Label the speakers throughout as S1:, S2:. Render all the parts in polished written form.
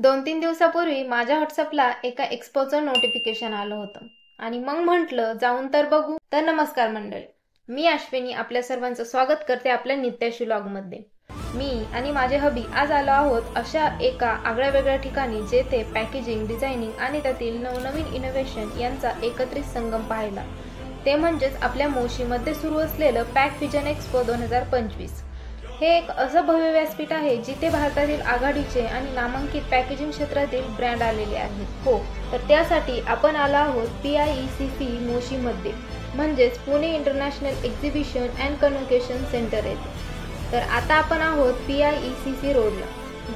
S1: 2-3 दिवसापूर्वी माझ्या व्हॉट्सअपला एका एक्स्पोचं नोटिफिकेशन आलं होतं आणि मग म्हटलं जाऊन तर बघू. तर नमस्कार मंडळी, मी अश्विनी आपल्या सर्वांचं स्वागत करते आपल्या नित्याशी व्लॉगमध्ये. मी आणि माझे हबी आज आलो आहोत अशा एका आगळ्या वेगळ्या ठिकाणी जेथे पॅकेजिंग, डिझायनिंग आणि त्यातील नवनवीन इनोव्हेशन यांचा एकत्रित संगम पाहायला. ते म्हणजेच आपल्या मोशीमध्ये सुरू असलेलं पॅक फ्युजन एक्स्पो 2025. हे एक असं भव्य व्यासपीठ आहे जिथे भारतातील आघाडीचे आणि नामांकित पॅकेजिंग क्षेत्रातील ब्रँड आलेले आहेत. हो, तर त्यासाठी आपण आलो आहोत PIECC मोशीमध्ये, म्हणजेच Pune international exhibition and convocation centre येथे. तर आता आपण आहोत PIECC रोडला,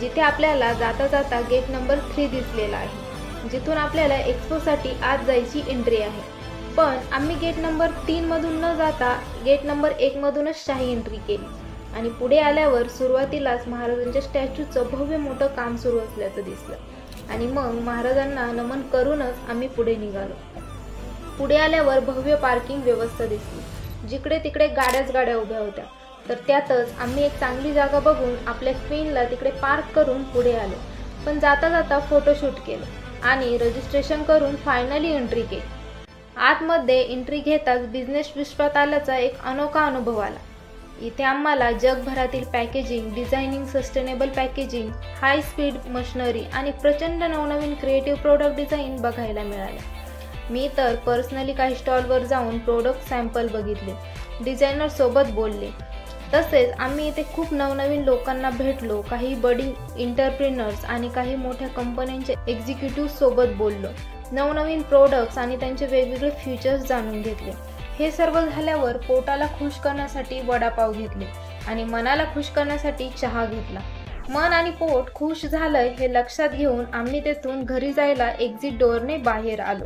S1: जिथे आपल्याला जाता जाता गेट नंबर 3 दिसलेला आहे, जिथून आपल्याला एक्स्पोसाठी आत जायची एंट्री आहे. पण आम्ही गेट नंबर 3 मधून न जाता गेट नंबर 1 मधूनच शाही एंट्री केली आणि पुढे आल्यावर सुरुवातीलाच महाराजांच्या स्टॅच्यूचं भव्य मोठं काम सुरू असल्याचं दिसलं आणि मग महाराजांना नमन करूनच आम्ही पुढे निघालो. पुढे आल्यावर भव्य पार्किंग व्यवस्था दिसली, जिकडे तिकडे गाड्या उभ्या होत्या. तर त्यातच आम्ही एक चांगली जागा बघून आपल्या क्वीनला तिकडे पार्क करून पुढे आलो. पण जाता जाता फोटोशूट केलं आणि रजिस्ट्रेशन करून फायनली एंट्री केली. आतमध्ये एंट्री घेताच बिझनेस विश्वात आल्याचा एक अनोखा अनुभव आला. इथे आम्हाला जगभरातील packaging, designing, sustainable packaging, high speed machinery आणि प्रचंड नवनवीन क्रिएटिव्ह प्रोडक्ट डिझाईन बघायला मिळाले. मी तर पर्सनली काही स्टॉलवर जाऊन प्रोडक्ट सॅम्पल बघितले, डिझायनर सोबत बोलले. तसेच आम्ही इथे खूप नवनवीन लोकांना भेटलो, काही बडिंग एंटरप्रेनर्स आणि काही मोठ्या कंपन्यांचे एक्झिक्युटिव्ह सोबत बोललो. नवनवीन प्रोडक्ट्स आणि त्यांचे वेगवेगळे फीचर्स जाणून घेतले. हे सर्व झाल्यावर पोटाला खुश करण्यासाठी वडापाव घेतले आणि मनाला खुश करण्यासाठी चहा घेतला. मन आणि पोट खुश झालंय हे लक्षात घेऊन आम्ही तेथून घरी जायला एक्झिट डोअरने बाहेर आलो.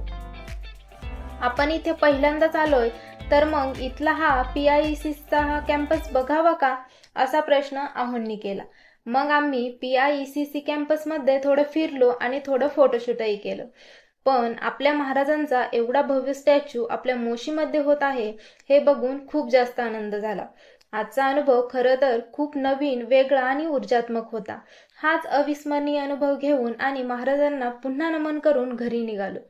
S1: आपण इथे पहिल्यांदाच आलोय, तर मग इथला हा PIECCचा हा कॅम्पस बघावा का, असा प्रश्न आहोंनी केला. मग आम्ही PIECC कॅम्पसमध्ये थोडं फिरलो आणि थोडं फोटोशूटही केलं. पण आपल्या महाराजांचा एवढा भव्य स्टॅच्यू आपल्या मोशीमध्ये होत आहे हे बघून खूप जास्त आनंद झाला. आजचा अनुभव खरं तर खूप नवीन, वेगळा आणि ऊर्जात्मक होता. हाच अविस्मरणीय अनुभव घेऊन आणि महाराजांना पुन्हा नमन करून घरी निघालो.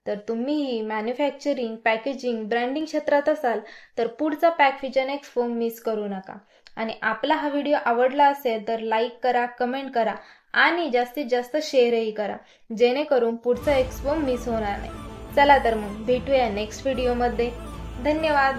S1: तर तुम्हीही मॅन्युफॅक्चरिंग, पॅकेजिंग, ब्रँडिंग क्षेत्रात असाल तर पुढचा पॅक फ्युजन एक्स्पो मिस करू नका. आणि आपला हा व्हिडिओ आवडला असेल तर लाईक करा, कमेंट करा आणि जास्तीत जास्त शेअरही करा, जेणेकरून पुढचा एक्स्पो मिस होणार नाही. चला तर मग भेटूया नेक्स्ट व्हिडिओमध्ये. धन्यवाद.